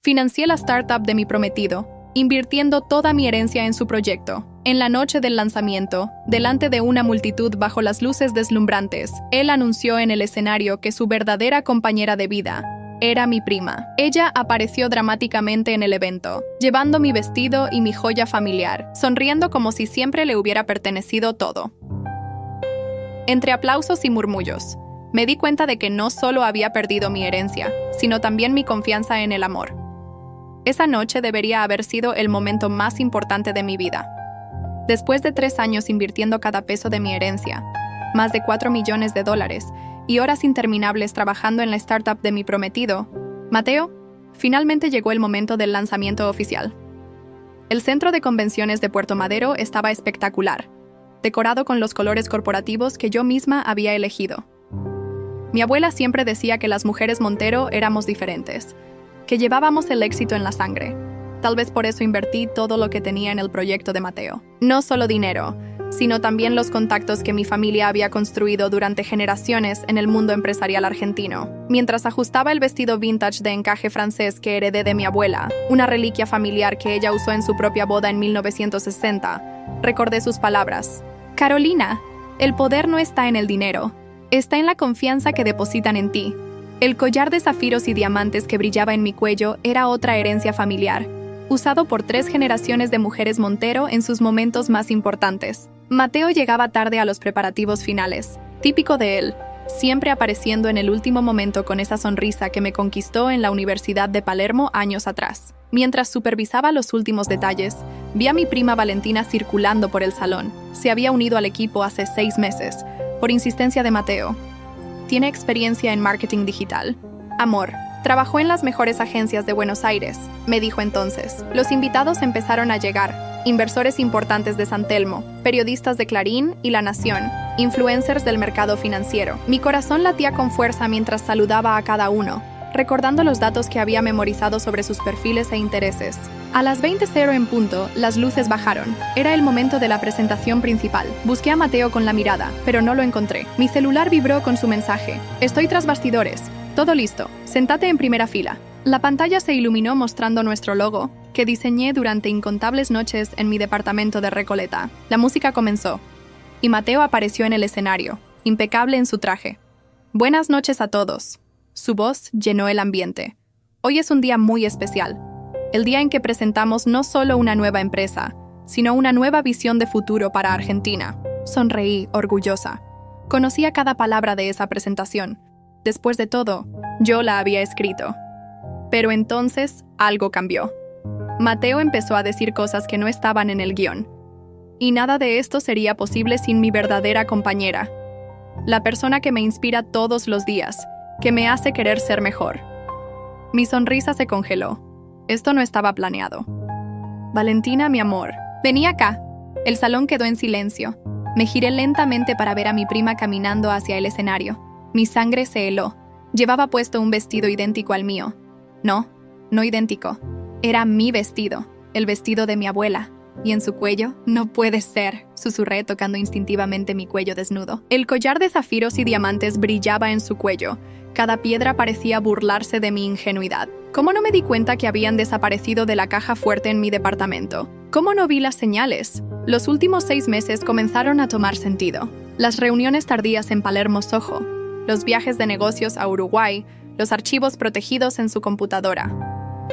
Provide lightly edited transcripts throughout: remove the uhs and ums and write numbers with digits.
Financié la startup de mi prometido, invirtiendo toda mi herencia en su proyecto. En la noche del lanzamiento, delante de una multitud bajo las luces deslumbrantes, él anunció en el escenario que su verdadera compañera de vida era mi prima. Ella apareció dramáticamente en el evento, llevando mi vestido y mi joya familiar, sonriendo como si siempre le hubiera pertenecido todo. Entre aplausos y murmullos, me di cuenta de que no solo había perdido mi herencia, sino también mi confianza en el amor. Esa noche debería haber sido el momento más importante de mi vida. Después de 3 años invirtiendo cada peso de mi herencia, más de $4 millones, y horas interminables trabajando en la startup de mi prometido, Mateo, finalmente llegó el momento del lanzamiento oficial. El centro de convenciones de Puerto Madero estaba espectacular, decorado con los colores corporativos que yo misma había elegido. Mi abuela siempre decía que las mujeres Montero éramos diferentes, que llevábamos el éxito en la sangre. Tal vez por eso invertí todo lo que tenía en el proyecto de Mateo. No solo dinero, sino también los contactos que mi familia había construido durante generaciones en el mundo empresarial argentino. Mientras ajustaba el vestido vintage de encaje francés que heredé de mi abuela, una reliquia familiar que ella usó en su propia boda en 1960, recordé sus palabras. Carolina, el poder no está en el dinero, está en la confianza que depositan en ti. El collar de zafiros y diamantes que brillaba en mi cuello era otra herencia familiar, usado por 3 generaciones de mujeres Montero en sus momentos más importantes. Mateo llegaba tarde a los preparativos finales, típico de él, siempre apareciendo en el último momento con esa sonrisa que me conquistó en la Universidad de Palermo años atrás. Mientras supervisaba los últimos detalles, vi a mi prima Valentina circulando por el salón. Se había unido al equipo hace 6 meses, por insistencia de Mateo. Tiene experiencia en marketing digital. Amor, trabajó en las mejores agencias de Buenos Aires, me dijo entonces. Los invitados empezaron a llegar, inversores importantes de San Telmo, periodistas de Clarín y La Nación, influencers del mercado financiero. Mi corazón latía con fuerza mientras saludaba a cada uno, recordando los datos que había memorizado sobre sus perfiles e intereses. A las 20:00 en punto, las luces bajaron. Era el momento de la presentación principal. Busqué a Mateo con la mirada, pero no lo encontré. Mi celular vibró con su mensaje. Estoy tras bastidores. Todo listo. Sentate en primera fila. La pantalla se iluminó mostrando nuestro logo, que diseñé durante incontables noches en mi departamento de Recoleta. La música comenzó, y Mateo apareció en el escenario, impecable en su traje. Buenas noches a todos. Su voz llenó el ambiente. Hoy es un día muy especial. El día en que presentamos no solo una nueva empresa, sino una nueva visión de futuro para Argentina. Sonreí, orgullosa. Conocía cada palabra de esa presentación. Después de todo, yo la había escrito. Pero entonces, algo cambió. Mateo empezó a decir cosas que no estaban en el guión. Y nada de esto sería posible sin mi verdadera compañera. La persona que me inspira todos los días, que me hace querer ser mejor. Mi sonrisa se congeló. Esto no estaba planeado. Valentina, mi amor, vení acá. El salón quedó en silencio. Me giré lentamente para ver a mi prima caminando hacia el escenario. Mi sangre se heló. Llevaba puesto un vestido idéntico al mío. No idéntico. Era mi vestido, el vestido de mi abuela. Y en su cuello, no puede ser, susurré tocando instintivamente mi cuello desnudo. El collar de zafiros y diamantes brillaba en su cuello. Cada piedra parecía burlarse de mi ingenuidad. ¿Cómo no me di cuenta que habían desaparecido de la caja fuerte en mi departamento? ¿Cómo no vi las señales? Los últimos 6 meses comenzaron a tomar sentido. Las reuniones tardías en Palermo Soho, los viajes de negocios a Uruguay, los archivos protegidos en su computadora,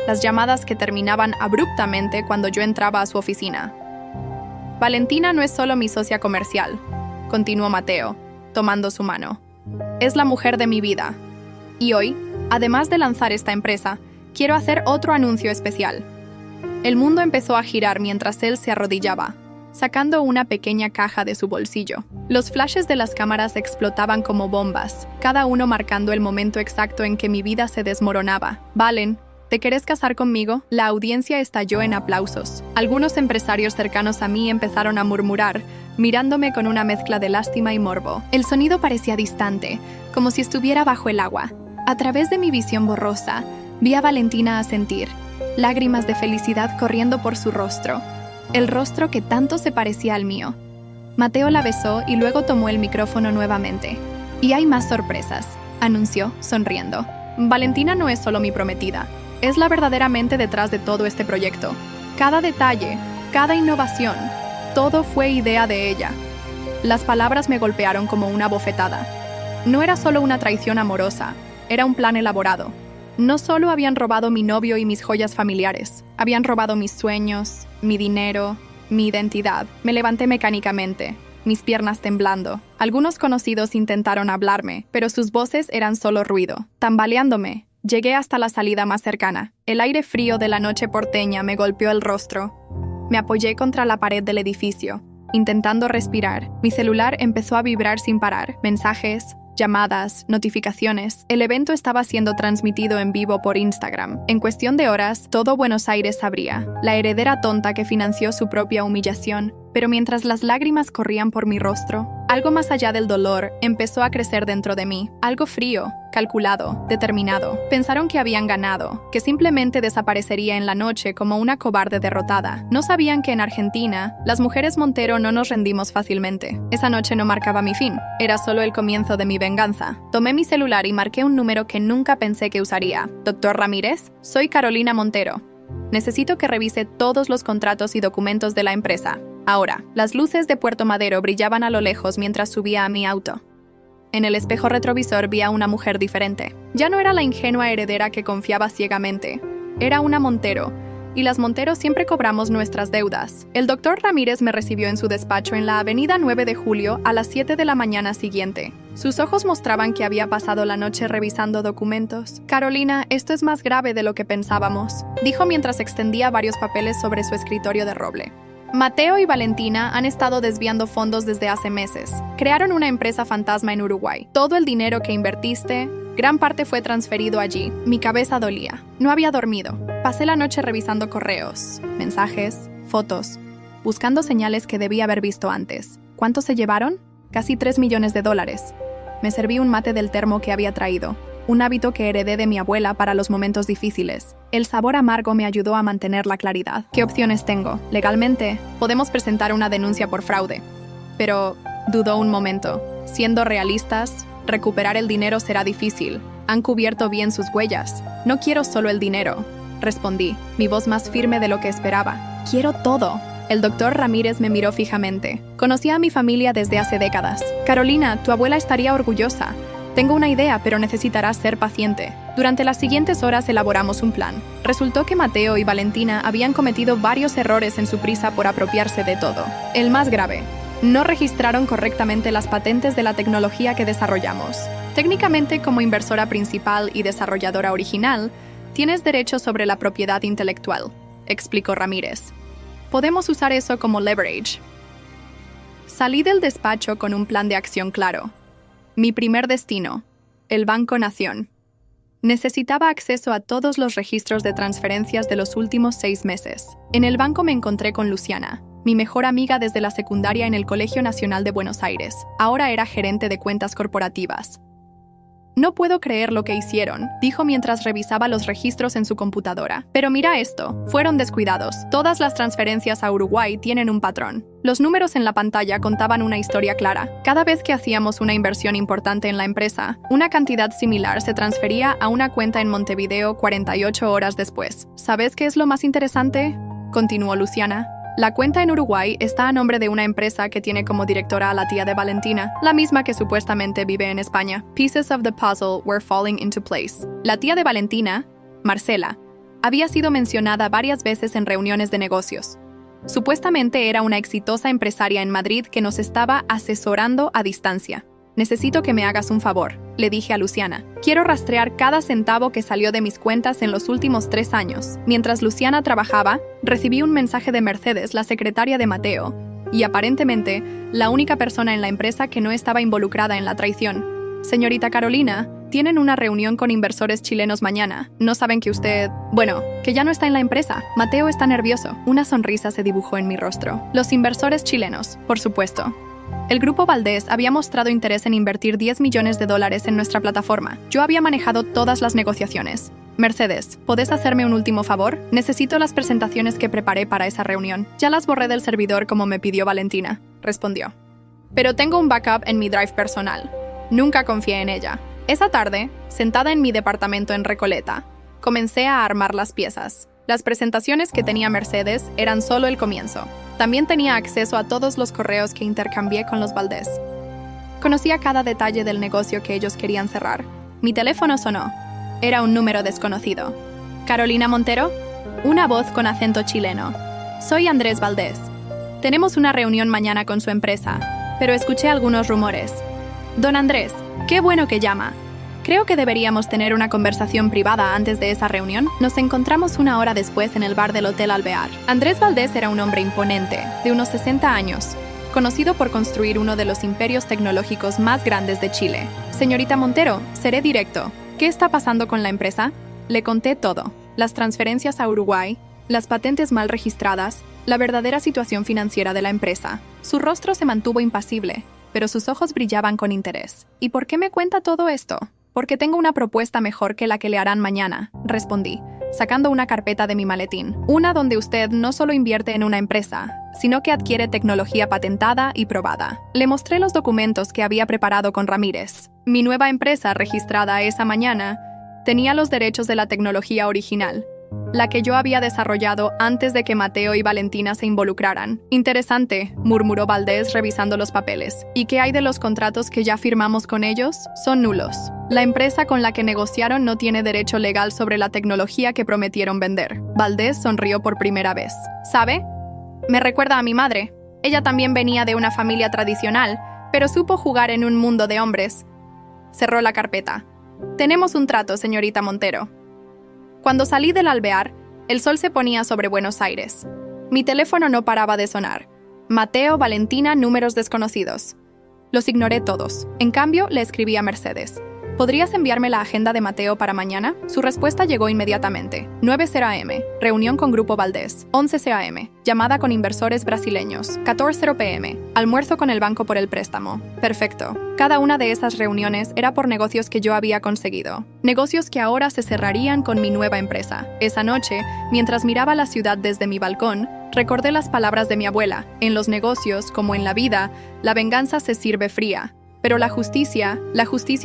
las llamadas que terminaban abruptamente cuando yo entraba a su oficina. Valentina no es solo mi socia comercial, continuó Mateo, tomando su mano. Es la mujer de mi vida. Y hoy, además de lanzar esta empresa, quiero hacer otro anuncio especial. El mundo empezó a girar mientras él se arrodillaba, sacando una pequeña caja de su bolsillo. Los flashes de las cámaras explotaban como bombas, cada uno marcando el momento exacto en que mi vida se desmoronaba. Valen, ¿te querés casar conmigo? La audiencia estalló en aplausos. Algunos empresarios cercanos a mí empezaron a murmurar, mirándome con una mezcla de lástima y morbo. El sonido parecía distante, como si estuviera bajo el agua. A través de mi visión borrosa, vi a Valentina asentir, lágrimas de felicidad corriendo por su rostro, el rostro que tanto se parecía al mío. Mateo la besó y luego tomó el micrófono nuevamente. Y hay más sorpresas, anunció, sonriendo. Valentina no es solo mi prometida, Es la verdaderamente detrás de todo este proyecto. Cada detalle, cada innovación, todo fue idea de ella. Las palabras me golpearon como una bofetada. No era solo una traición amorosa, era un plan elaborado. No solo habían robado mi novio y mis joyas familiares, habían robado mis sueños, mi dinero, mi identidad. Me levanté mecánicamente, mis piernas temblando. Algunos conocidos intentaron hablarme, pero sus voces eran solo ruido. Tambaleándome, llegué hasta la salida más cercana. El aire frío de la noche porteña me golpeó el rostro. Me apoyé contra la pared del edificio, intentando respirar. Mi celular empezó a vibrar sin parar. Mensajes, llamadas, notificaciones. El evento estaba siendo transmitido en vivo por Instagram. En cuestión de horas, todo Buenos Aires sabría. La heredera tonta que financió su propia humillación. Pero mientras las lágrimas corrían por mi rostro, algo más allá del dolor empezó a crecer dentro de mí. Algo frío, calculado, determinado. Pensaron que habían ganado, que simplemente desaparecería en la noche como una cobarde derrotada. No sabían que en Argentina, las mujeres Montero no nos rendimos fácilmente. Esa noche no marcaba mi fin, era solo el comienzo de mi venganza. Tomé mi celular y marqué un número que nunca pensé que usaría. ¿Doctor Ramírez? Soy Carolina Montero. Necesito que revise todos los contratos y documentos de la empresa. Ahora, las luces de Puerto Madero brillaban a lo lejos mientras subía a mi auto. En el espejo retrovisor vi a una mujer diferente. Ya no era la ingenua heredera que confiaba ciegamente. Era una Montero, y las Montero siempre cobramos nuestras deudas. El doctor Ramírez me recibió en su despacho en la avenida 9 de Julio a las 7 de la mañana siguiente. Sus ojos mostraban que había pasado la noche revisando documentos. Carolina, esto es más grave de lo que pensábamos, dijo mientras extendía varios papeles sobre su escritorio de roble. Mateo y Valentina han estado desviando fondos desde hace meses. Crearon una empresa fantasma en Uruguay. Todo el dinero que invertiste, gran parte fue transferido allí. Mi cabeza dolía. No había dormido. Pasé la noche revisando correos, mensajes, fotos, buscando señales que debía haber visto antes. ¿Cuánto se llevaron? Casi $3 millones. Me serví un mate del termo que había traído, un hábito que heredé de mi abuela para los momentos difíciles. El sabor amargo me ayudó a mantener la claridad. ¿Qué opciones tengo? Legalmente, podemos presentar una denuncia por fraude. Pero dudó un momento. Siendo realistas, recuperar el dinero será difícil. Han cubierto bien sus huellas. No quiero solo el dinero, respondí, mi voz más firme de lo que esperaba. Quiero todo. El doctor Ramírez me miró fijamente. Conocía a mi familia desde hace décadas. Carolina, tu abuela estaría orgullosa. Tengo una idea, pero necesitarás ser paciente. Durante las siguientes horas elaboramos un plan. Resultó que Mateo y Valentina habían cometido varios errores en su prisa por apropiarse de todo. El más grave: no registraron correctamente las patentes de la tecnología que desarrollamos. Técnicamente, como inversora principal y desarrolladora original, tienes derecho sobre la propiedad intelectual, explicó Ramírez. Podemos usar eso como leverage. Salí del despacho con un plan de acción claro. Mi primer destino, el Banco Nación. Necesitaba acceso a todos los registros de transferencias de los últimos 6 meses. En el banco me encontré con Luciana, mi mejor amiga desde la secundaria en el Colegio Nacional de Buenos Aires. Ahora era gerente de cuentas corporativas. No puedo creer lo que hicieron, dijo mientras revisaba los registros en su computadora. Pero mira esto, fueron descuidados. Todas las transferencias a Uruguay tienen un patrón. Los números en la pantalla contaban una historia clara. Cada vez que hacíamos una inversión importante en la empresa, una cantidad similar se transfería a una cuenta en Montevideo 48 horas después. ¿Sabes qué es lo más interesante?, continuó Luciana. La cuenta en Uruguay está a nombre de una empresa que tiene como directora a la tía de Valentina, la misma que supuestamente vive en España. Pieces of the puzzle were falling into place. La tía de Valentina, Marcela, había sido mencionada varias veces en reuniones de negocios. Supuestamente era una exitosa empresaria en Madrid que nos estaba asesorando a distancia. Necesito que me hagas un favor, le dije a Luciana. Quiero rastrear cada centavo que salió de mis cuentas en los últimos 3 años. Mientras Luciana trabajaba, recibí un mensaje de Mercedes, la secretaria de Mateo, y aparentemente la única persona en la empresa que no estaba involucrada en la traición. Señorita Carolina, tienen una reunión con inversores chilenos mañana. No saben que usted... Bueno, que ya no está en la empresa. Mateo está nervioso. Una sonrisa se dibujó en mi rostro. Los inversores chilenos, por supuesto. El Grupo Valdés había mostrado interés en invertir $10 millones en nuestra plataforma. Yo había manejado todas las negociaciones. Mercedes, ¿podés hacerme un último favor? Necesito las presentaciones que preparé para esa reunión. Ya las borré del servidor como me pidió Valentina, respondió. Pero tengo un backup en mi drive personal. Nunca confié en ella. Esa tarde, sentada en mi departamento en Recoleta, Comencé a armar las piezas. Las presentaciones que tenía Mercedes eran solo el comienzo. También tenía acceso a todos los correos que intercambié con los Valdés. Conocía cada detalle del negocio que ellos querían cerrar. Mi teléfono sonó. Era un número desconocido. ¿Carolina Montero? Una voz con acento chileno. Soy Andrés Valdés. Tenemos una reunión mañana con su empresa, pero escuché algunos rumores. Don Andrés, qué bueno que llama. Creo que deberíamos tener una conversación privada antes de esa reunión. Nos encontramos una hora después en el bar del Hotel Alvear. Andrés Valdés era un hombre imponente, de unos 60 años, conocido por construir uno de los imperios tecnológicos más grandes de Chile. Señorita Montero, seré directo. ¿Qué está pasando con la empresa? Le conté todo. Las transferencias a Uruguay, las patentes mal registradas, la verdadera situación financiera de la empresa. Su rostro se mantuvo impasible, pero sus ojos brillaban con interés. ¿Y por qué me cuenta todo esto? Porque tengo una propuesta mejor que la que le harán mañana, respondí, sacando una carpeta de mi maletín. Una donde usted no solo invierte en una empresa, sino que adquiere tecnología patentada y probada. Le mostré los documentos que había preparado con Ramírez. Mi nueva empresa, registrada esa mañana, tenía los derechos de la tecnología original, la que yo había desarrollado antes de que Mateo y Valentina se involucraran. Interesante, murmuró Valdés revisando los papeles. ¿Y qué hay de los contratos que ya firmamos con ellos? Son nulos. La empresa con la que negociaron no tiene derecho legal sobre la tecnología que prometieron vender. Valdés sonrió por primera vez. ¿Sabe? Me recuerda a mi madre. Ella también venía de una familia tradicional, pero supo jugar en un mundo de hombres. Cerró la carpeta. Tenemos un trato, señorita Montero. Cuando salí del Alvear, el sol se ponía sobre Buenos Aires. Mi teléfono no paraba de sonar. Mateo, Valentina, números desconocidos. Los ignoré todos. En cambio, le escribí a Mercedes. ¿Podrías enviarme la agenda de Mateo para mañana? Su respuesta llegó inmediatamente. 9:00 a.m. Reunión con Grupo Valdés. 11:00 a.m. Llamada con inversores brasileños. 14:00 p.m. Almuerzo con el banco por el préstamo. Perfecto. Cada una de esas reuniones era por negocios que yo había conseguido. Negocios que ahora se cerrarían con mi nueva empresa. Esa noche, mientras miraba la ciudad desde mi balcón, recordé las palabras de mi abuela. En los negocios, como en la vida, la venganza se sirve fría. Pero la justicia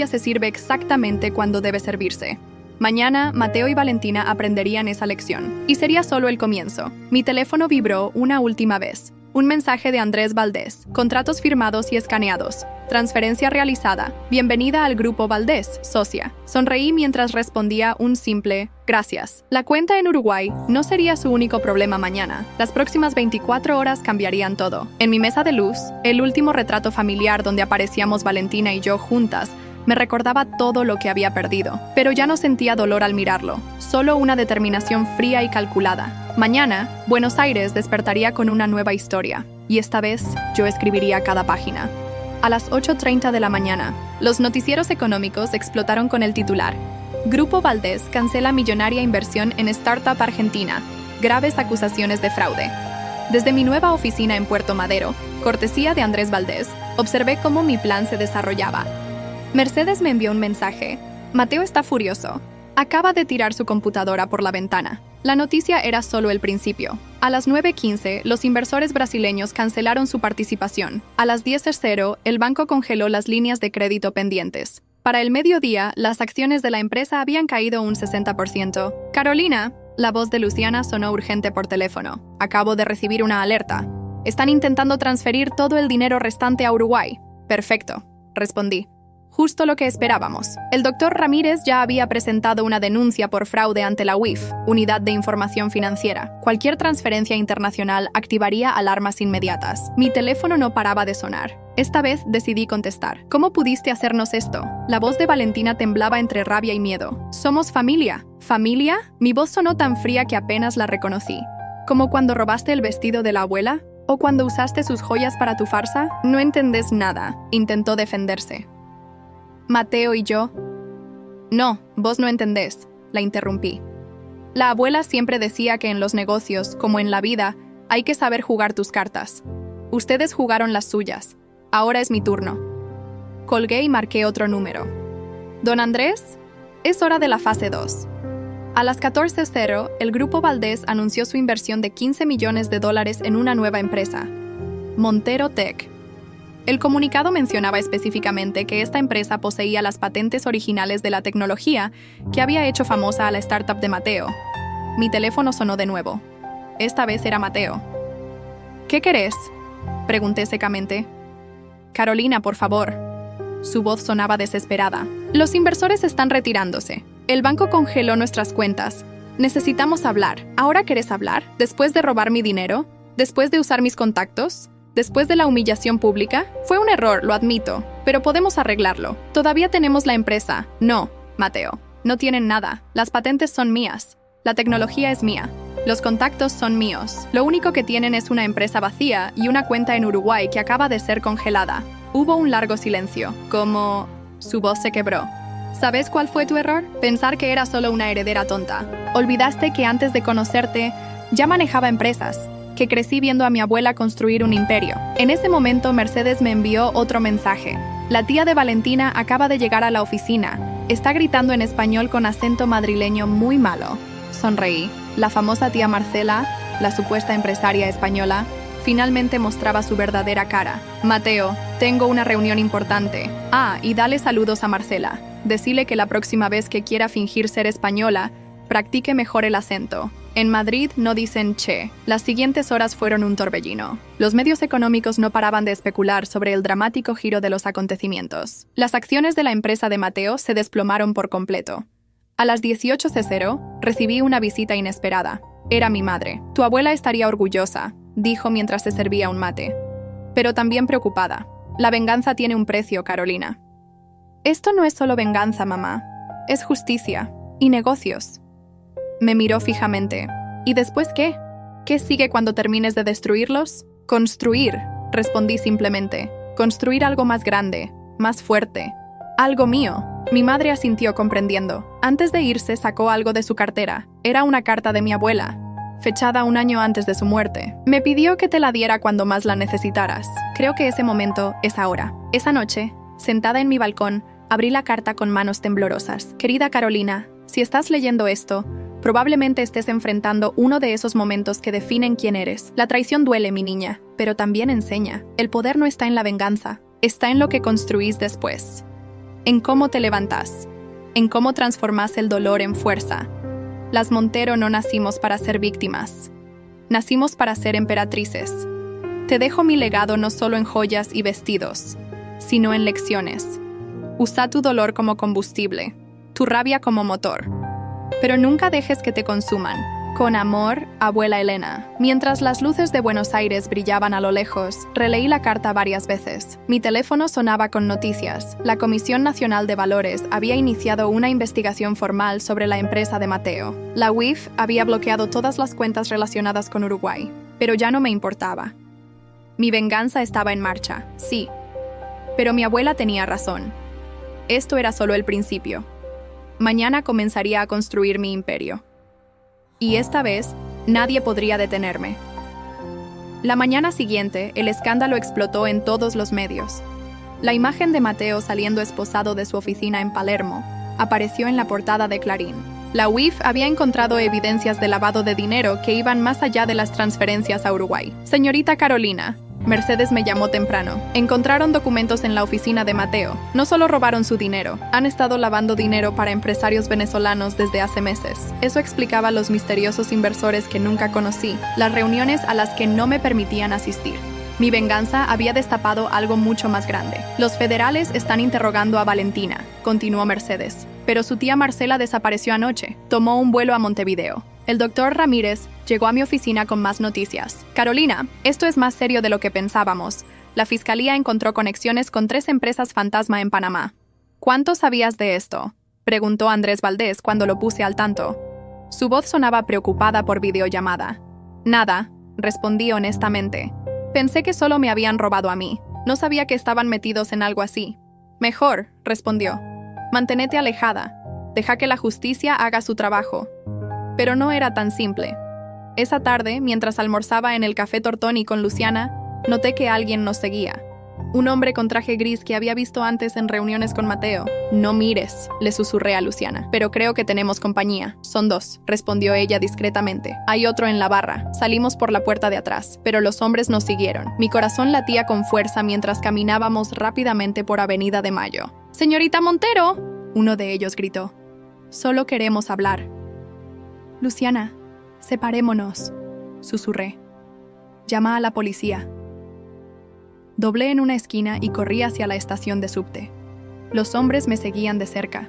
se sirve exactamente cuando debe servirse. Mañana, Mateo y Valentina aprenderían esa lección. Y sería solo el comienzo. Mi teléfono vibró una última vez. Un mensaje de Andrés Valdés. Contratos firmados y escaneados. Transferencia realizada. Bienvenida al Grupo Valdés, socia. Sonreí mientras respondía un simple gracias. La cuenta en Uruguay no sería su único problema mañana. Las próximas 24 horas cambiarían todo. En mi mesa de luz, el último retrato familiar donde aparecíamos Valentina y yo juntas, me recordaba todo lo que había perdido. Pero ya no sentía dolor al mirarlo, solo una determinación fría y calculada. Mañana, Buenos Aires despertaría con una nueva historia, y esta vez yo escribiría cada página. A las 8:30 de la mañana, los noticieros económicos explotaron con el titular: Grupo Valdés cancela millonaria inversión en startup argentina, graves acusaciones de fraude. Desde mi nueva oficina en Puerto Madero, cortesía de Andrés Valdés, observé cómo mi plan se desarrollaba. Mercedes me envió un mensaje. Mateo está furioso. Acaba de tirar su computadora por la ventana. La noticia era solo el principio. A las 9:15, los inversores brasileños cancelaron su participación. A las 10:00, el banco congeló las líneas de crédito pendientes. Para el mediodía, las acciones de la empresa habían caído un 60%. Carolina, la voz de Luciana sonó urgente por teléfono. Acabo de recibir una alerta. Están intentando transferir todo el dinero restante a Uruguay. Perfecto, respondí. Justo lo que esperábamos. El doctor Ramírez ya había presentado una denuncia por fraude ante la UIF, Unidad de Información Financiera. Cualquier transferencia internacional activaría alarmas inmediatas. Mi teléfono no paraba de sonar. Esta vez decidí contestar. ¿Cómo pudiste hacernos esto? La voz de Valentina temblaba entre rabia y miedo. Somos familia. ¿Familia? Mi voz sonó tan fría que apenas la reconocí. ¿Como cuando robaste el vestido de la abuela? ¿O cuando usaste sus joyas para tu farsa? No entendés nada, intentó defenderse. Mateo y yo. No, vos no entendés, la interrumpí. La abuela siempre decía que en los negocios, como en la vida, hay que saber jugar tus cartas. Ustedes jugaron las suyas. Ahora es mi turno. Colgué y marqué otro número. Don Andrés, es hora de la fase 2. A las 14:00, el Grupo Valdés anunció su inversión de $15 millones en una nueva empresa, Montero Tech. El comunicado mencionaba específicamente que esta empresa poseía las patentes originales de la tecnología que había hecho famosa a la startup de Mateo. Mi teléfono sonó de nuevo. Esta vez era Mateo. ¿Qué querés?, pregunté secamente. Carolina, por favor. Su voz sonaba desesperada. Los inversores están retirándose. El banco congeló nuestras cuentas. Necesitamos hablar. ¿Ahora querés hablar? ¿Después de robar mi dinero? ¿Después de usar mis contactos? ¿Después de la humillación pública? Fue un error, lo admito, pero podemos arreglarlo. Todavía tenemos la empresa. No, Mateo, no tienen nada. Las patentes son mías. La tecnología es mía. Los contactos son míos. Lo único que tienen es una empresa vacía y una cuenta en Uruguay que acaba de ser congelada. Hubo un largo silencio, como... Su voz se quebró. ¿Sabes cuál fue tu error? Pensar que era solo una heredera tonta. Olvidaste que antes de conocerte, ya manejaba empresas, que crecí viendo a mi abuela construir un imperio. En ese momento, Mercedes me envió otro mensaje. La tía de Valentina acaba de llegar a la oficina. Está gritando en español con acento madrileño muy malo. Sonreí. La famosa tía Marcela, la supuesta empresaria española, finalmente mostraba su verdadera cara. Mateo, tengo una reunión importante. Ah, y dale saludos a Marcela. Decile que la próxima vez que quiera fingir ser española, practique mejor el acento. En Madrid no dicen che. Las siguientes horas fueron un torbellino. Los medios económicos no paraban de especular sobre el dramático giro de los acontecimientos. Las acciones de la empresa de Mateo se desplomaron por completo. A las 18:00 recibí una visita inesperada. Era mi madre. Tu abuela estaría orgullosa, dijo mientras se servía un mate. Pero también preocupada. La venganza tiene un precio, Carolina. Esto no es solo venganza, mamá. Es justicia y negocios. Me miró fijamente. ¿Y después qué? ¿Qué sigue cuando termines de destruirlos? Construir, respondí simplemente. Construir algo más grande, más fuerte. Algo mío. Mi madre asintió comprendiendo. Antes de irse sacó algo de su cartera. Era una carta de mi abuela, fechada un año antes de su muerte. Me pidió que te la diera cuando más la necesitaras. Creo que ese momento es ahora. Esa noche, sentada en mi balcón, abrí la carta con manos temblorosas. Querida Carolina, si estás leyendo esto, probablemente estés enfrentando uno de esos momentos que definen quién eres. La traición duele, mi niña, pero también enseña. El poder no está en la venganza, está en lo que construís después. En cómo te levantás, en cómo transformás el dolor en fuerza. Las Montero no nacimos para ser víctimas. Nacimos para ser emperatrices. Te dejo mi legado no solo en joyas y vestidos, sino en lecciones. Usa tu dolor como combustible, tu rabia como motor. Pero nunca dejes que te consuman. Con amor, abuela Elena. Mientras las luces de Buenos Aires brillaban a lo lejos, releí la carta varias veces. Mi teléfono sonaba con noticias. La Comisión Nacional de Valores había iniciado una investigación formal sobre la empresa de Mateo. La UIF había bloqueado todas las cuentas relacionadas con Uruguay, pero ya no me importaba. Mi venganza estaba en marcha, sí. Pero mi abuela tenía razón. Esto era solo el principio. Mañana comenzaría a construir mi imperio. Y esta vez, nadie podría detenerme. La mañana siguiente, el escándalo explotó en todos los medios. La imagen de Mateo saliendo esposado de su oficina en Palermo apareció en la portada de Clarín. La UIF había encontrado evidencias de lavado de dinero que iban más allá de las transferencias a Uruguay. Señorita Carolina, Mercedes me llamó temprano. Encontraron documentos en la oficina de Mateo. No solo robaron su dinero, han estado lavando dinero para empresarios venezolanos desde hace meses. Eso explicaba los misteriosos inversores que nunca conocí, las reuniones a las que no me permitían asistir. Mi venganza había destapado algo mucho más grande. Los federales están interrogando a Valentina, continuó Mercedes. Pero su tía Marcela desapareció anoche. Tomó un vuelo a Montevideo. El doctor Ramírez llegó a mi oficina con más noticias. Carolina, esto es más serio de lo que pensábamos. La fiscalía encontró conexiones con 3 empresas fantasma en Panamá. ¿Cuánto sabías de esto?, preguntó Andrés Valdés cuando lo puse al tanto. Su voz sonaba preocupada por videollamada. Nada, respondí honestamente. Pensé que solo me habían robado a mí. No sabía que estaban metidos en algo así. Mejor, respondió. Mantenete alejada. Deja que la justicia haga su trabajo. Pero no era tan simple. Esa tarde, mientras almorzaba en el Café Tortoni con Luciana, noté que alguien nos seguía. Un hombre con traje gris que había visto antes en reuniones con Mateo. No mires, le susurré a Luciana. Pero creo que tenemos compañía. Son dos, respondió ella discretamente. Hay otro en la barra. Salimos por la puerta de atrás, pero los hombres nos siguieron. Mi corazón latía con fuerza mientras caminábamos rápidamente por Avenida de Mayo. ¡Señorita Montero!, uno de ellos gritó. Solo queremos hablar. Luciana, separémonos, susurré. Llama a la policía. Doblé en una esquina y corrí hacia la estación de subte. Los hombres me seguían de cerca.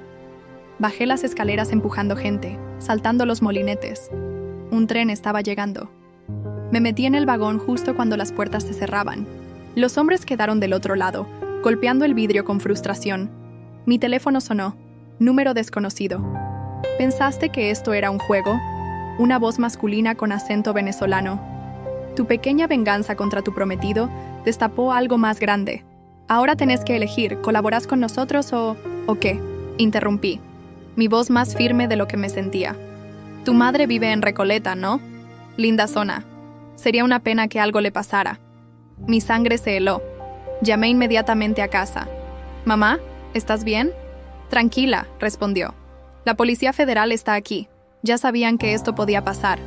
Bajé las escaleras empujando gente, saltando los molinetes. Un tren estaba llegando. Me metí en el vagón justo cuando las puertas se cerraban. Los hombres quedaron del otro lado, golpeando el vidrio con frustración. Mi teléfono sonó. Número desconocido. ¿Pensaste que esto era un juego? Una voz masculina con acento venezolano. Tu pequeña venganza contra tu prometido destapó algo más grande. Ahora tenés que elegir, ¿colaborás con nosotros o qué? Interrumpí, mi voz más firme de lo que me sentía. Tu madre vive en Recoleta, ¿no? Linda zona. Sería una pena que algo le pasara. Mi sangre se heló. Llamé inmediatamente a casa. «Mamá, ¿estás bien?» «Tranquila», respondió. «La Policía Federal está aquí. Ya sabían que esto podía pasar».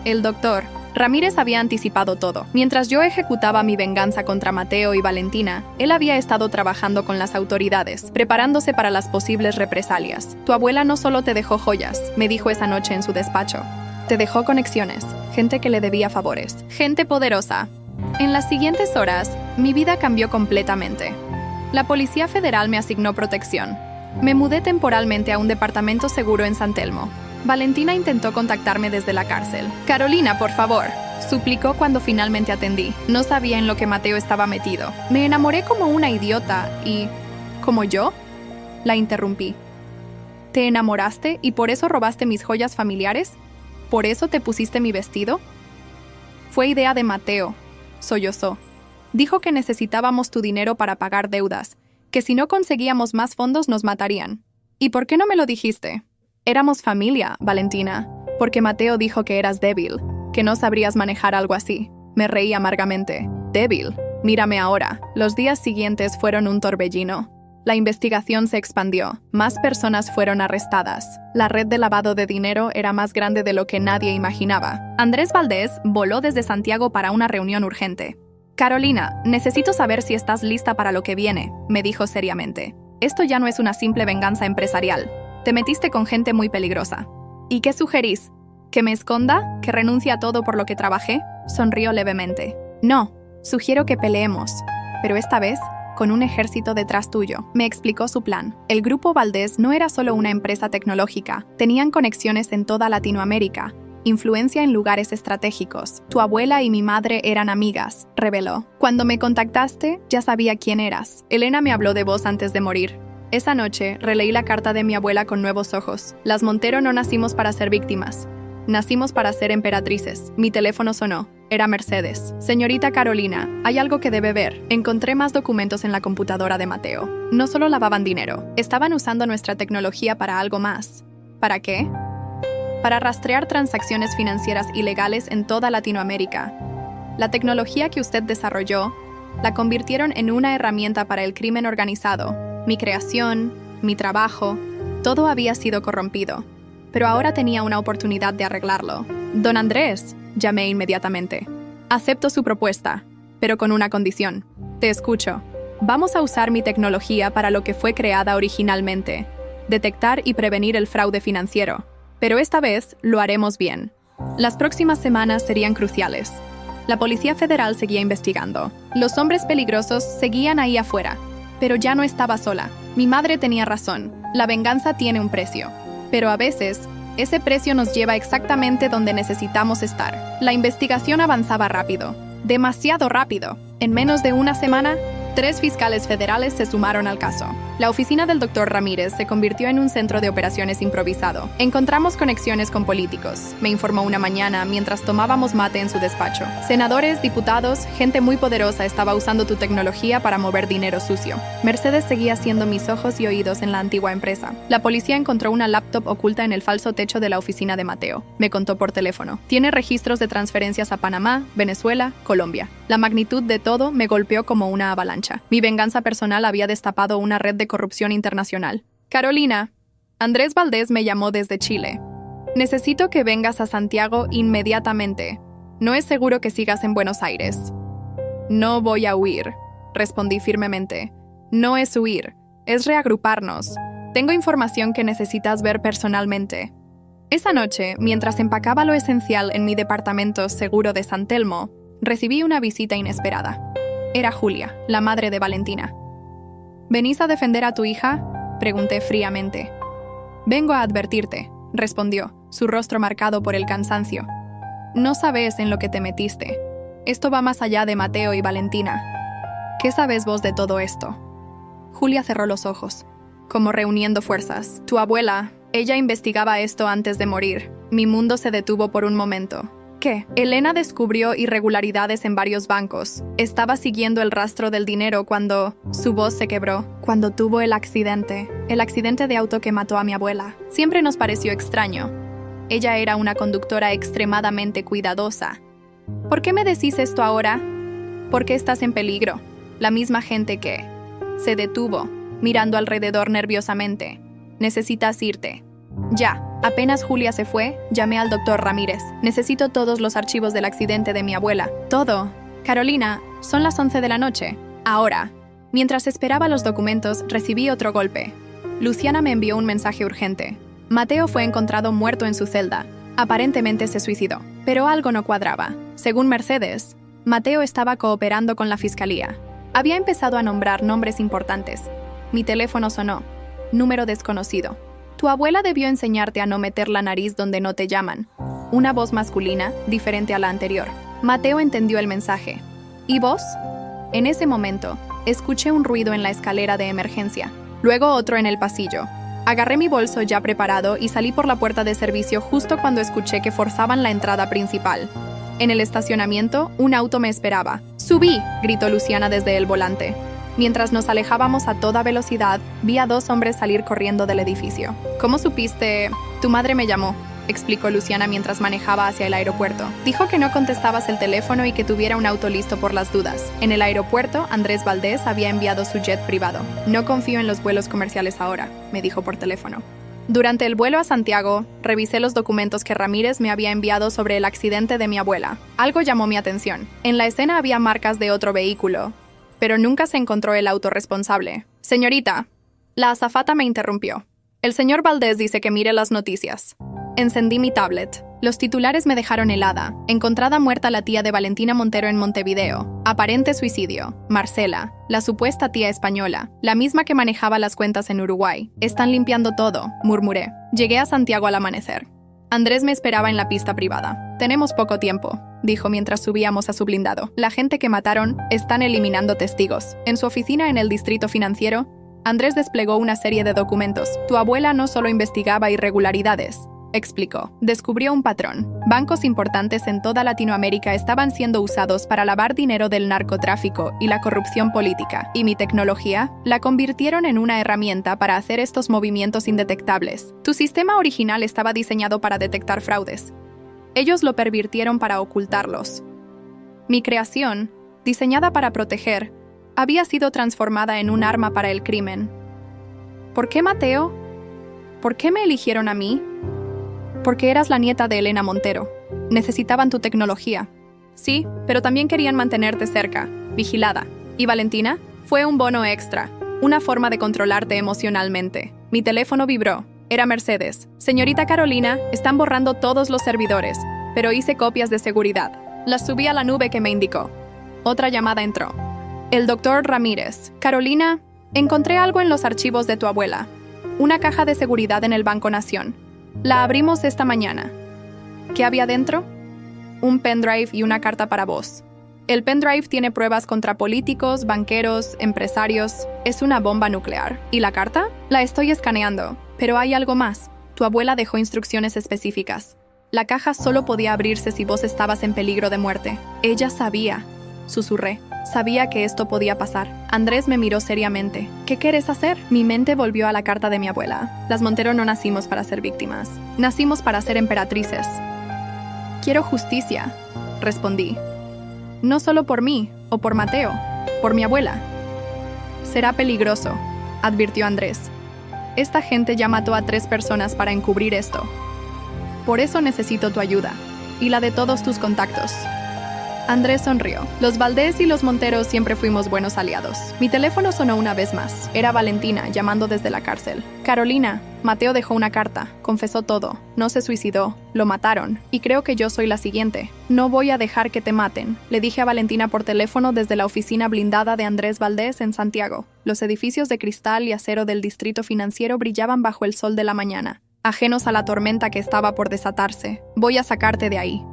El doctor Ramírez había anticipado todo. Mientras yo ejecutaba mi venganza contra Mateo y Valentina, él había estado trabajando con las autoridades, preparándose para las posibles represalias. Tu abuela no solo te dejó joyas, me dijo esa noche en su despacho. Te dejó conexiones, gente que le debía favores, gente poderosa. En las siguientes horas, mi vida cambió completamente. La Policía Federal me asignó protección. Me mudé temporalmente a un departamento seguro en San Telmo. Valentina intentó contactarme desde la cárcel. «Carolina, por favor», suplicó cuando finalmente atendí. No sabía en lo que Mateo estaba metido. Me enamoré como una idiota y... ¿Como yo? La interrumpí. ¿Te enamoraste y por eso robaste mis joyas familiares? ¿Por eso te pusiste mi vestido? Fue idea de Mateo, sollozó. Dijo que necesitábamos tu dinero para pagar deudas, que si no conseguíamos más fondos nos matarían. ¿Y por qué no me lo dijiste? Éramos familia, Valentina, porque Mateo dijo que eras débil, que no sabrías manejar algo así. Me reí amargamente. ¿Débil? Mírame ahora. Los días siguientes fueron un torbellino. La investigación se expandió. Más personas fueron arrestadas. La red de lavado de dinero era más grande de lo que nadie imaginaba. Andrés Valdés voló desde Santiago para una reunión urgente. «Carolina, necesito saber si estás lista para lo que viene», me dijo seriamente. «Esto ya no es una simple venganza empresarial. Te metiste con gente muy peligrosa». «¿Y qué sugerís? ¿Que me esconda? ¿Que renuncie a todo por lo que trabajé?» Sonrió levemente. «No, sugiero que peleemos, pero esta vez con un ejército detrás tuyo», me explicó su plan. El Grupo Valdés no era solo una empresa tecnológica, tenían conexiones en toda Latinoamérica, influencia en lugares estratégicos. Tu abuela y mi madre eran amigas, reveló. Cuando me contactaste, ya sabía quién eras. Elena me habló de vos antes de morir. Esa noche, releí la carta de mi abuela con nuevos ojos. Las Montero no nacimos para ser víctimas. Nacimos para ser emperatrices. Mi teléfono sonó. Era Mercedes. «Señorita Carolina, hay algo que debe ver». Encontré más documentos en la computadora de Mateo. No solo lavaban dinero, estaban usando nuestra tecnología para algo más. ¿Para qué? Para rastrear transacciones financieras ilegales en toda Latinoamérica. La tecnología que usted desarrolló la convirtieron en una herramienta para el crimen organizado. Mi creación, mi trabajo, todo había sido corrompido. Pero ahora tenía una oportunidad de arreglarlo. «Don Andrés», llamé inmediatamente. «Acepto su propuesta, pero con una condición». «Te escucho». «Vamos a usar mi tecnología para lo que fue creada originalmente, detectar y prevenir el fraude financiero. Pero esta vez lo haremos bien». Las próximas semanas serían cruciales. La Policía Federal seguía investigando. Los hombres peligrosos seguían ahí afuera. Pero ya no estaba sola. Mi madre tenía razón. La venganza tiene un precio. Pero a veces, ese precio nos lleva exactamente donde necesitamos estar. La investigación avanzaba rápido. Demasiado rápido. En menos de una semana, 3 fiscales federales se sumaron al caso. La oficina del Dr. Ramírez se convirtió en un centro de operaciones improvisado. Encontramos conexiones con políticos, me informó una mañana mientras tomábamos mate en su despacho. Senadores, diputados, gente muy poderosa estaba usando tu tecnología para mover dinero sucio. Mercedes seguía siendo mis ojos y oídos en la antigua empresa. La policía encontró una laptop oculta en el falso techo de la oficina de Mateo. Me contó por teléfono. Tiene registros de transferencias a Panamá, Venezuela, Colombia. La magnitud de todo me golpeó como una avalancha. Mi venganza personal había destapado una red de corrupción internacional. Carolina, Andrés Valdés me llamó desde Chile. Necesito que vengas a Santiago inmediatamente. No es seguro que sigas en Buenos Aires. No voy a huir, respondí firmemente. No es huir, es reagruparnos. Tengo información que necesitas ver personalmente. Esa noche, mientras empacaba lo esencial en mi departamento seguro de San Telmo, recibí una visita inesperada. Era Julia, la madre de Valentina. ¿Venís a defender a tu hija?, pregunté fríamente. Vengo a advertirte, respondió, su rostro marcado por el cansancio. No sabes en lo que te metiste. Esto va más allá de Mateo y Valentina. ¿Qué sabes vos de todo esto? Julia cerró los ojos, como reuniendo fuerzas. Tu abuela, ella investigaba esto antes de morir. Mi mundo se detuvo por un momento. ¿Qué? Elena descubrió irregularidades en varios bancos. Estaba siguiendo el rastro del dinero cuando su voz se quebró, cuando tuvo el accidente de auto que mató a mi abuela. Siempre nos pareció extraño. Ella era una conductora extremadamente cuidadosa. ¿Por qué me decís esto ahora? ¿Por qué estás en peligro? La misma gente que se detuvo, mirando alrededor nerviosamente. Necesitas irte. Ya. Apenas Julia se fue, llamé al Dr. Ramírez. Necesito todos los archivos del accidente de mi abuela. Todo. Carolina, son las 11 de la noche. Ahora. Mientras esperaba los documentos, recibí otro golpe. Luciana me envió un mensaje urgente. Mateo fue encontrado muerto en su celda. Aparentemente se suicidó. Pero algo no cuadraba. Según Mercedes, Mateo estaba cooperando con la fiscalía. Había empezado a nombrar nombres importantes. Mi teléfono sonó. Número desconocido. Tu abuela debió enseñarte a no meter la nariz donde no te llaman. Una voz masculina, diferente a la anterior. Mateo entendió el mensaje. ¿Y vos? En ese momento, escuché un ruido en la escalera de emergencia. Luego otro en el pasillo. Agarré mi bolso ya preparado y salí por la puerta de servicio justo cuando escuché que forzaban la entrada principal. En el estacionamiento, un auto me esperaba. ¡Subí!, gritó Luciana desde el volante. Mientras nos alejábamos a toda velocidad, vi a dos hombres salir corriendo del edificio. ¿Cómo supiste? Tu madre me llamó, explicó Luciana mientras manejaba hacia el aeropuerto. Dijo que no contestabas el teléfono y que tuviera un auto listo por las dudas. En el aeropuerto, Andrés Valdés había enviado su jet privado. No confío en los vuelos comerciales ahora, me dijo por teléfono. Durante el vuelo a Santiago, revisé los documentos que Ramírez me había enviado sobre el accidente de mi abuela. Algo llamó mi atención. En la escena había marcas de otro vehículo, pero nunca se encontró el auto responsable. Señorita, la azafata me interrumpió. El señor Valdés dice que mire las noticias. Encendí mi tablet. Los titulares me dejaron helada. Encontrada muerta la tía de Valentina Montero en Montevideo. Aparente suicidio. Marcela, la supuesta tía española, la misma que manejaba las cuentas en Uruguay. Están limpiando todo, murmuré. Llegué a Santiago al amanecer. Andrés me esperaba en la pista privada. Tenemos poco tiempo, dijo mientras subíamos a su blindado. La gente que mataron están eliminando testigos. En su oficina en el distrito financiero, Andrés desplegó una serie de documentos. Tu abuela no solo investigaba irregularidades, explicó. Descubrió un patrón. Bancos importantes en toda Latinoamérica estaban siendo usados para lavar dinero del narcotráfico y la corrupción política, y mi tecnología la convirtieron en una herramienta para hacer estos movimientos indetectables. Tu sistema original estaba diseñado para detectar fraudes. Ellos lo pervirtieron para ocultarlos. Mi creación, diseñada para proteger, había sido transformada en un arma para el crimen. ¿Por qué Mateo? ¿Por qué me eligieron a mí? Porque eras la nieta de Elena Montero. Necesitaban tu tecnología. Sí, pero también querían mantenerte cerca, vigilada. ¿Y Valentina? Fue un bono extra, una forma de controlarte emocionalmente. Mi teléfono vibró. Era Mercedes. Señorita Carolina, están borrando todos los servidores, pero hice copias de seguridad. Las subí a la nube que me indicó. Otra llamada entró. El doctor Ramírez. Carolina, encontré algo en los archivos de tu abuela. Una caja de seguridad en el Banco Nación. La abrimos esta mañana. ¿Qué había dentro? Un pendrive y una carta para vos. El pendrive tiene pruebas contra políticos, banqueros, empresarios. Es una bomba nuclear. ¿Y la carta? La estoy escaneando. Pero hay algo más. Tu abuela dejó instrucciones específicas. La caja solo podía abrirse si vos estabas en peligro de muerte. Ella sabía. Susurré. Sabía que esto podía pasar. Andrés me miró seriamente. ¿Qué quieres hacer? Mi mente volvió a la carta de mi abuela. Las Montero no nacimos para ser víctimas. Nacimos para ser emperatrices. Quiero justicia, respondí. No solo por mí o por Mateo, por mi abuela. Será peligroso, advirtió Andrés. Esta gente ya mató a 3 personas para encubrir esto. Por eso necesito tu ayuda y la de todos tus contactos. Andrés sonrió. Los Valdés y los Montero siempre fuimos buenos aliados. Mi teléfono sonó una vez más. Era Valentina, llamando desde la cárcel. Carolina, Mateo dejó una carta. Confesó todo. No se suicidó. Lo mataron. Y creo que yo soy la siguiente. No voy a dejar que te maten, le dije a Valentina por teléfono desde la oficina blindada de Andrés Valdés en Santiago. Los edificios de cristal y acero del distrito financiero brillaban bajo el sol de la mañana, ajenos a la tormenta que estaba por desatarse. Voy a sacarte de ahí.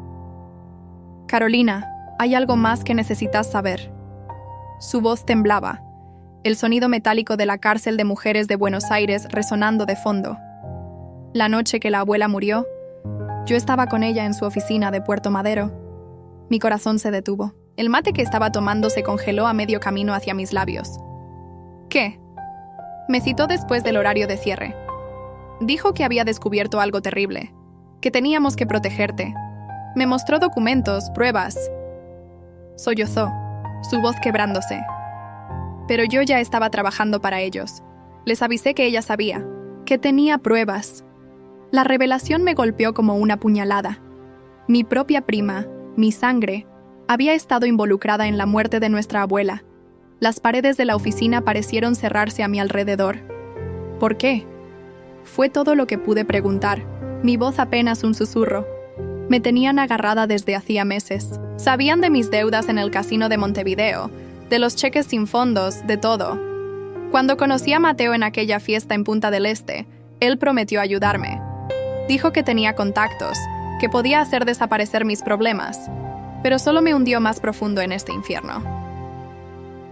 Carolina, hay algo más que necesitas saber. Su voz temblaba, el sonido metálico de la cárcel de mujeres de Buenos Aires resonando de fondo. La noche que la abuela murió, yo estaba con ella en su oficina de Puerto Madero. Mi corazón se detuvo. El mate que estaba tomando se congeló a medio camino hacia mis labios. ¿Qué? Me citó después del horario de cierre. Dijo que había descubierto algo terrible, que teníamos que protegerte. Me mostró documentos, pruebas. Sollozó, su voz quebrándose. Pero yo ya estaba trabajando para ellos. Les avisé que ella sabía, que tenía pruebas. La revelación me golpeó como una puñalada. Mi propia prima, mi sangre, había estado involucrada en la muerte de nuestra abuela. Las paredes de la oficina parecieron cerrarse a mi alrededor. ¿Por qué? Fue todo lo que pude preguntar, mi voz apenas un susurro. Me tenían agarrada desde hacía meses. Sabían de mis deudas en el casino de Montevideo, de los cheques sin fondos, de todo. Cuando conocí a Mateo en aquella fiesta en Punta del Este, él prometió ayudarme. Dijo que tenía contactos, que podía hacer desaparecer mis problemas, pero solo me hundió más profundo en este infierno.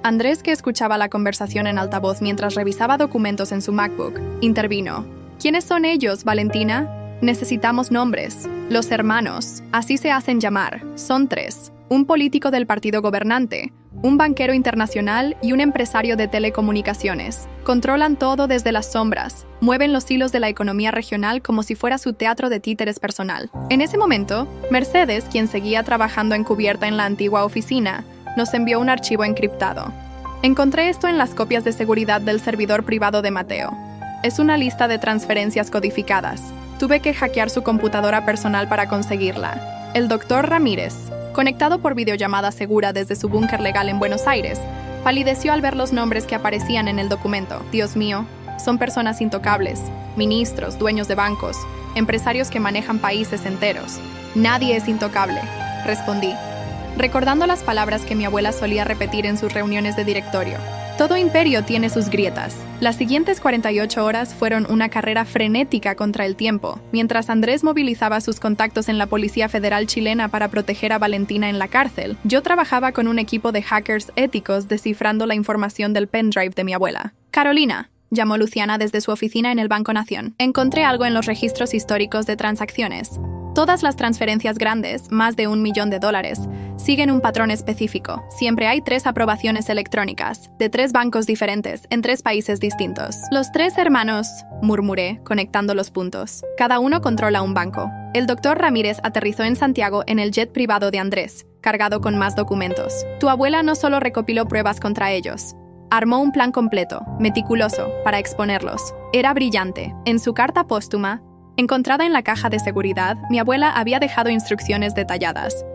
Andrés, que escuchaba la conversación en altavoz mientras revisaba documentos en su MacBook, intervino. ¿Quiénes son ellos, Valentina? Necesitamos nombres. Los hermanos, así se hacen llamar, son 3. Un político del partido gobernante, un banquero internacional y un empresario de telecomunicaciones. Controlan todo desde las sombras, mueven los hilos de la economía regional como si fuera su teatro de títeres personal. En ese momento, Mercedes, quien seguía trabajando encubierta en la antigua oficina, nos envió un archivo encriptado. Encontré esto en las copias de seguridad del servidor privado de Mateo. Es una lista de transferencias codificadas. Tuve que hackear su computadora personal para conseguirla. El doctor Ramírez, conectado por videollamada segura desde su búnker legal en Buenos Aires, palideció al ver los nombres que aparecían en el documento. Dios mío, son personas intocables, ministros, dueños de bancos, empresarios que manejan países enteros. Nadie es intocable, respondí, recordando las palabras que mi abuela solía repetir en sus reuniones de directorio. Todo imperio tiene sus grietas. Las siguientes 48 horas fueron una carrera frenética contra el tiempo, mientras Andrés movilizaba sus contactos en la Policía Federal chilena para proteger a Valentina en la cárcel. Yo trabajaba con un equipo de hackers éticos descifrando la información del pendrive de mi abuela. Carolina, llamó Luciana desde su oficina en el Banco Nación. Encontré algo en los registros históricos de transacciones. Todas las transferencias grandes, más de $1 millón, siguen un patrón específico. Siempre hay 3 aprobaciones electrónicas, de 3 bancos diferentes, en 3 países distintos. Los 3 hermanos, murmuré, conectando los puntos. Cada uno controla un banco. El doctor Ramírez aterrizó en Santiago en el jet privado de Andrés, cargado con más documentos. Tu abuela no solo recopiló pruebas contra ellos, armó un plan completo, meticuloso, para exponerlos. Era brillante. En su carta póstuma, encontrada en la caja de seguridad, mi abuela había dejado instrucciones detalladas.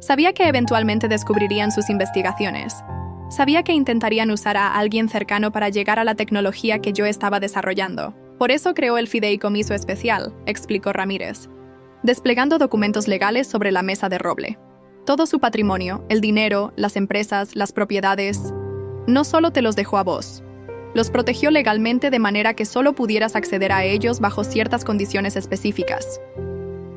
Sabía que eventualmente descubrirían sus investigaciones. Sabía que intentarían usar a alguien cercano para llegar a la tecnología que yo estaba desarrollando. Por eso creó el fideicomiso especial, explicó Ramírez, desplegando documentos legales sobre la mesa de roble. Todo su patrimonio, el dinero, las empresas, las propiedades, no solo te los dejó a vos. Los protegió legalmente de manera que solo pudieras acceder a ellos bajo ciertas condiciones específicas.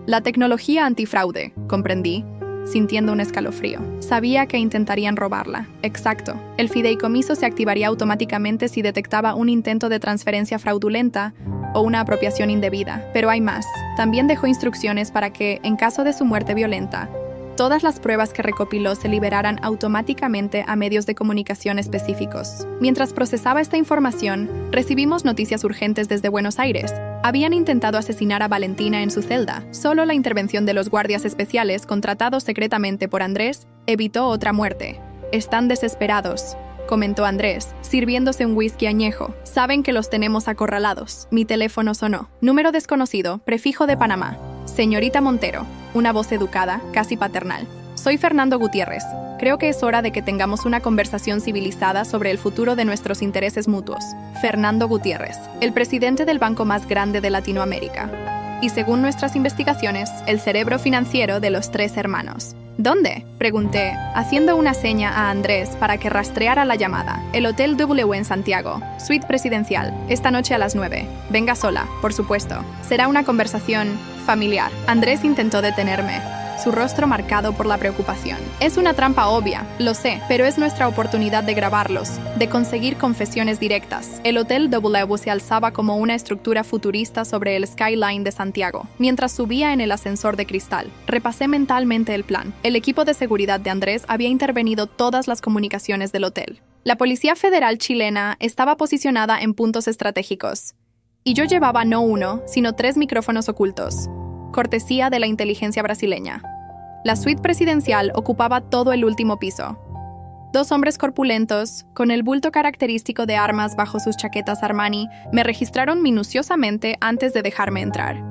La tecnología antifraude, comprendí, sintiendo un escalofrío. Sabía que intentarían robarla. Exacto. El fideicomiso se activaría automáticamente si detectaba un intento de transferencia fraudulenta o una apropiación indebida. Pero hay más. También dejó instrucciones para que, en caso de su muerte violenta, todas las pruebas que recopiló se liberaran automáticamente a medios de comunicación específicos. Mientras procesaba esta información, recibimos noticias urgentes desde Buenos Aires. Habían intentado asesinar a Valentina en su celda. Solo la intervención de los guardias especiales contratados secretamente por Andrés evitó otra muerte. Están desesperados, comentó Andrés, sirviéndose un whisky añejo. Saben que los tenemos acorralados. Mi teléfono sonó. Número desconocido, prefijo de Panamá. Señorita Montero. Una voz educada, casi paternal. Soy Fernando Gutiérrez. Creo que es hora de que tengamos una conversación civilizada sobre el futuro de nuestros intereses mutuos. Fernando Gutiérrez, el presidente del banco más grande de Latinoamérica. Y según nuestras investigaciones, el cerebro financiero de los 3 hermanos. ¿Dónde?, pregunté, haciendo una seña a Andrés para que rastreara la llamada. El Hotel W en Santiago, suite presidencial, esta noche a las 9. Venga sola, por supuesto. Será una conversación familiar. Andrés intentó detenerme, su rostro marcado por la preocupación. Es una trampa obvia, lo sé, pero es nuestra oportunidad de grabarlos, de conseguir confesiones directas. El Hotel W se alzaba como una estructura futurista sobre el skyline de Santiago. Mientras subía en el ascensor de cristal, repasé mentalmente el plan. El equipo de seguridad de Andrés había intervenido todas las comunicaciones del hotel. La Policía Federal chilena estaba posicionada en puntos estratégicos. Y yo llevaba no 1, sino 3 micrófonos ocultos, cortesía de la inteligencia brasileña. La suite presidencial ocupaba todo el último piso. 2 hombres corpulentos, con el bulto característico de armas bajo sus chaquetas Armani, me registraron minuciosamente antes de dejarme entrar.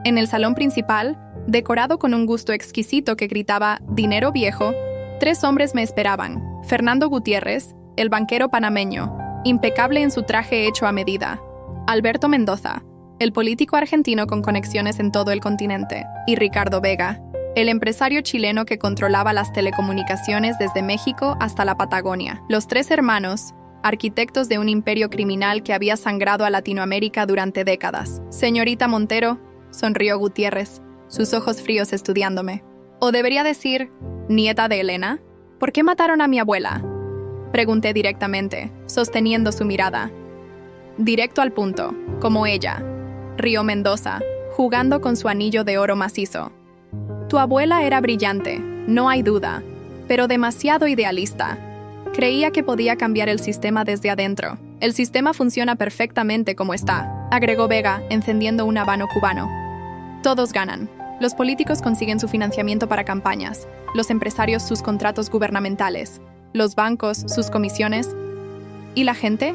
En el salón principal, decorado con un gusto exquisito que gritaba «Dinero viejo», 3 hombres me esperaban. Fernando Gutiérrez, el banquero panameño, impecable en su traje hecho a medida. Alberto Mendoza, el político argentino con conexiones en todo el continente. Y Ricardo Vega, el empresario chileno que controlaba las telecomunicaciones desde México hasta la Patagonia. Los 3 hermanos, arquitectos de un imperio criminal que había sangrado a Latinoamérica durante décadas. Señorita Montero, sonrió Gutiérrez, sus ojos fríos estudiándome. O debería decir, nieta de Elena. ¿Por qué mataron a mi abuela?, pregunté directamente, sosteniendo su mirada. Directo al punto, como ella, rió Mendoza, jugando con su anillo de oro macizo. Tu abuela era brillante, no hay duda, pero demasiado idealista. Creía que podía cambiar el sistema desde adentro. El sistema funciona perfectamente como está, agregó Vega, encendiendo un habano cubano. Todos ganan. Los políticos consiguen su financiamiento para campañas, los empresarios sus contratos gubernamentales, los bancos sus comisiones. ¿Y la gente?,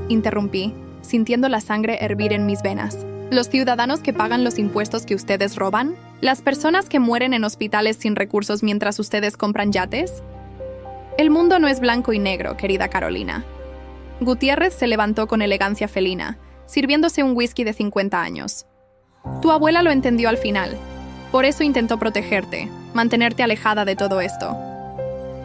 interrumpí, sintiendo la sangre hervir en mis venas. ¿Los ciudadanos que pagan los impuestos que ustedes roban? ¿Las personas que mueren en hospitales sin recursos mientras ustedes compran yates? El mundo no es blanco y negro, querida Carolina. Gutiérrez se levantó con elegancia felina, sirviéndose un whisky de 50 años. Tu abuela lo entendió al final. Por eso intentó protegerte, mantenerte alejada de todo esto.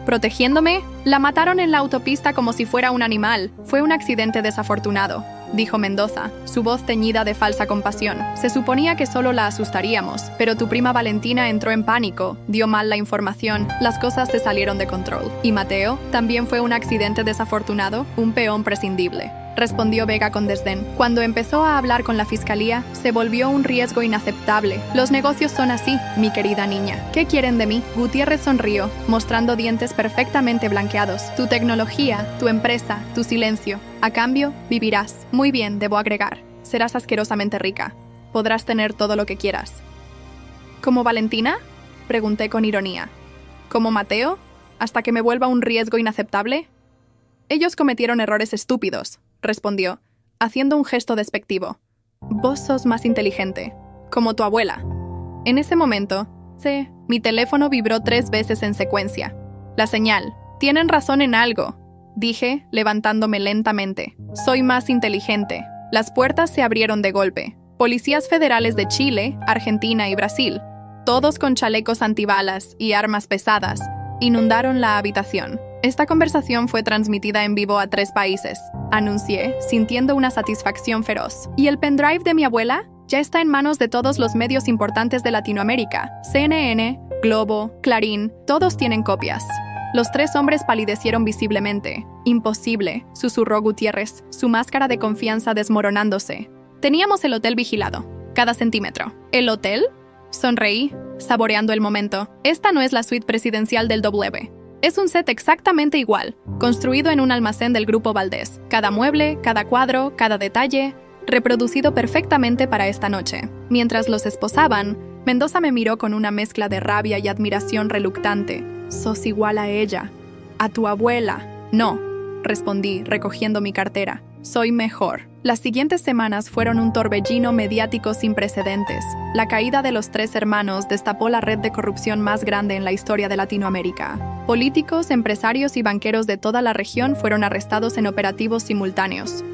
¿Protegiéndome? La mataron en la autopista como si fuera un animal. Fue un accidente desafortunado, dijo Mendoza, su voz teñida de falsa compasión. Se suponía que solo la asustaríamos, pero tu prima Valentina entró en pánico, dio mal la información, las cosas se salieron de control. ¿Y Mateo? ¿También fue un accidente desafortunado? Un peón prescindible, respondió Vega con desdén. Cuando empezó a hablar con la fiscalía, se volvió un riesgo inaceptable. Los negocios son así, mi querida niña. ¿Qué quieren de mí? Gutiérrez sonrió, mostrando dientes perfectamente blanqueados. Tu tecnología, tu empresa, tu silencio. A cambio, vivirás. Muy bien, debo agregar. Serás asquerosamente rica. Podrás tener todo lo que quieras. ¿Como Valentina?, pregunté con ironía. ¿Como Mateo? ¿Hasta que me vuelva un riesgo inaceptable? Ellos cometieron errores estúpidos, respondió, haciendo un gesto despectivo. Vos sos más inteligente, como tu abuela. En ese momento, mi teléfono vibró 3 veces en secuencia. La señal. Tienen razón en algo, dije, levantándome lentamente. Soy más inteligente. Las puertas se abrieron de golpe. Policías federales de Chile, Argentina y Brasil, todos con chalecos antibalas y armas pesadas, inundaron la habitación. Esta conversación fue transmitida en vivo a 3 países, anuncié, sintiendo una satisfacción feroz. ¿Y el pendrive de mi abuela? Ya está en manos de todos los medios importantes de Latinoamérica. CNN, Globo, Clarín, todos tienen copias. Los tres hombres palidecieron visiblemente. Imposible, susurró Gutiérrez, su máscara de confianza desmoronándose. Teníamos el hotel vigilado, cada centímetro. ¿El hotel? Sonreí, saboreando el momento. Esta no es la suite presidencial del W. Es un set exactamente igual, construido en un almacén del Grupo Valdés. Cada mueble, cada cuadro, cada detalle, reproducido perfectamente para esta noche. Mientras los esposaban, Mendoza me miró con una mezcla de rabia y admiración reluctante. «Sos igual a ella, a tu abuela». «No», respondí, recogiendo mi cartera. «Soy mejor». Las siguientes semanas fueron un torbellino mediático sin precedentes. La caída de los tres hermanos destapó la red de corrupción más grande en la historia de Latinoamérica. Políticos, empresarios y banqueros de toda la región fueron arrestados en operativos simultáneos.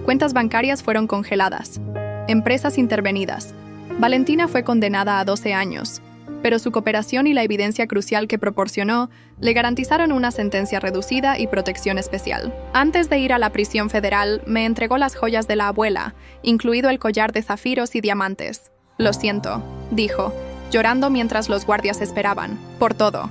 Cuentas bancarias fueron congeladas. Empresas intervenidas. Valentina fue condenada a 12 años, pero su cooperación y la evidencia crucial que proporcionó le garantizaron una sentencia reducida y protección especial. Antes de ir a la prisión federal, me entregó las joyas de la abuela, incluido el collar de zafiros y diamantes. «Lo siento», dijo, llorando mientras los guardias esperaban, «por todo».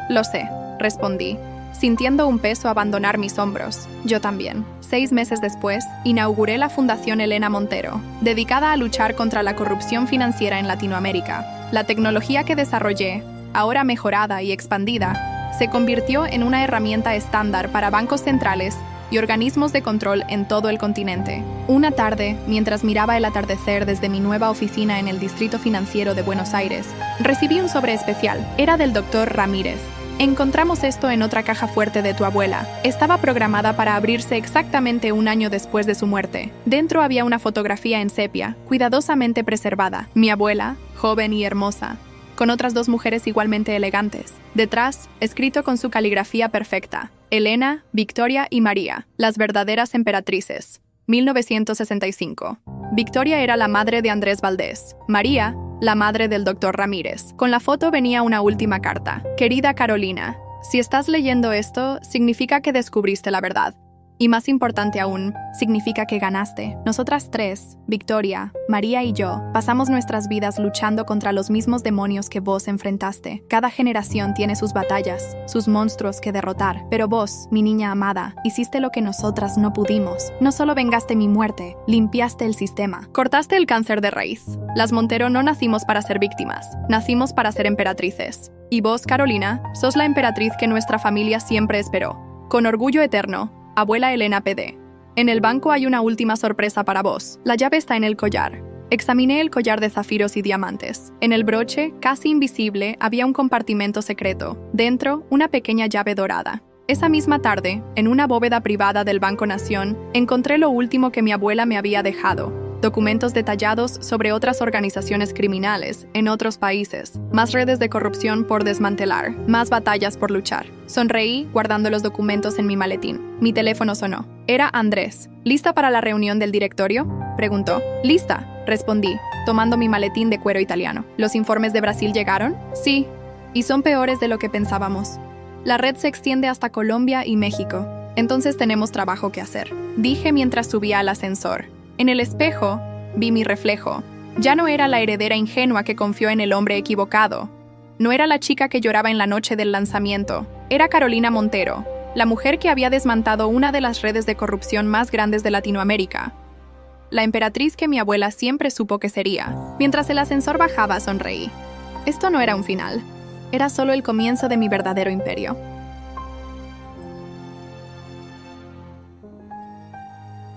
«Lo sé», respondí, sintiendo un peso abandonar mis hombros. Yo también. 6 meses después, inauguré la Fundación Elena Montero, dedicada a luchar contra la corrupción financiera en Latinoamérica. La tecnología que desarrollé, ahora mejorada y expandida, se convirtió en una herramienta estándar para bancos centrales y organismos de control en todo el continente. Una tarde, mientras miraba el atardecer desde mi nueva oficina en el Distrito Financiero de Buenos Aires, recibí un sobre especial. Era del Dr. Ramírez. «Encontramos esto en otra caja fuerte de tu abuela. Estaba programada para abrirse exactamente 1 año después de su muerte. Dentro había una fotografía en sepia, cuidadosamente preservada. Mi abuela, joven y hermosa, con otras 2 mujeres igualmente elegantes. Detrás, escrito con su caligrafía perfecta, Elena, Victoria y María, las verdaderas emperatrices. 1965. Victoria era la madre de Andrés Valdés. María, la madre del Dr. Ramírez. Con la foto venía una última carta. Querida Carolina, si estás leyendo esto, significa que descubriste la verdad. Y más importante aún, significa que ganaste. Nosotras 3, Victoria, María y yo, pasamos nuestras vidas luchando contra los mismos demonios que vos enfrentaste. Cada generación tiene sus batallas, sus monstruos que derrotar. Pero vos, mi niña amada, hiciste lo que nosotras no pudimos. No solo vengaste mi muerte, limpiaste el sistema. Cortaste el cáncer de raíz. Las Montero no nacimos para ser víctimas, nacimos para ser emperatrices. Y vos, Carolina, sos la emperatriz que nuestra familia siempre esperó. Con orgullo eterno, Abuela Elena PD. En el banco hay una última sorpresa para vos. La llave está en el collar. Examiné el collar de zafiros y diamantes. En el broche, casi invisible, había un compartimento secreto. Dentro, una pequeña llave dorada. Esa misma tarde, en una bóveda privada del Banco Nación, encontré lo último que mi abuela me había dejado. Documentos detallados sobre otras organizaciones criminales en otros países, más redes de corrupción por desmantelar, más batallas por luchar. Sonreí, guardando los documentos en mi maletín. Mi teléfono sonó. Era Andrés. ¿Lista para la reunión del directorio?, preguntó. «Lista», respondí, tomando mi maletín de cuero italiano. ¿Los informes de Brasil llegaron? Sí, y son peores de lo que pensábamos. La red se extiende hasta Colombia y México. Entonces tenemos trabajo que hacer», dije mientras subía al ascensor. En el espejo, vi mi reflejo. Ya no era la heredera ingenua que confió en el hombre equivocado. No era la chica que lloraba en la noche del lanzamiento. Era Carolina Montero, la mujer que había desmantado una de las redes de corrupción más grandes de Latinoamérica. La emperatriz que mi abuela siempre supo que sería. Mientras el ascensor bajaba, sonreí. Esto no era un final. Era solo el comienzo de mi verdadero imperio.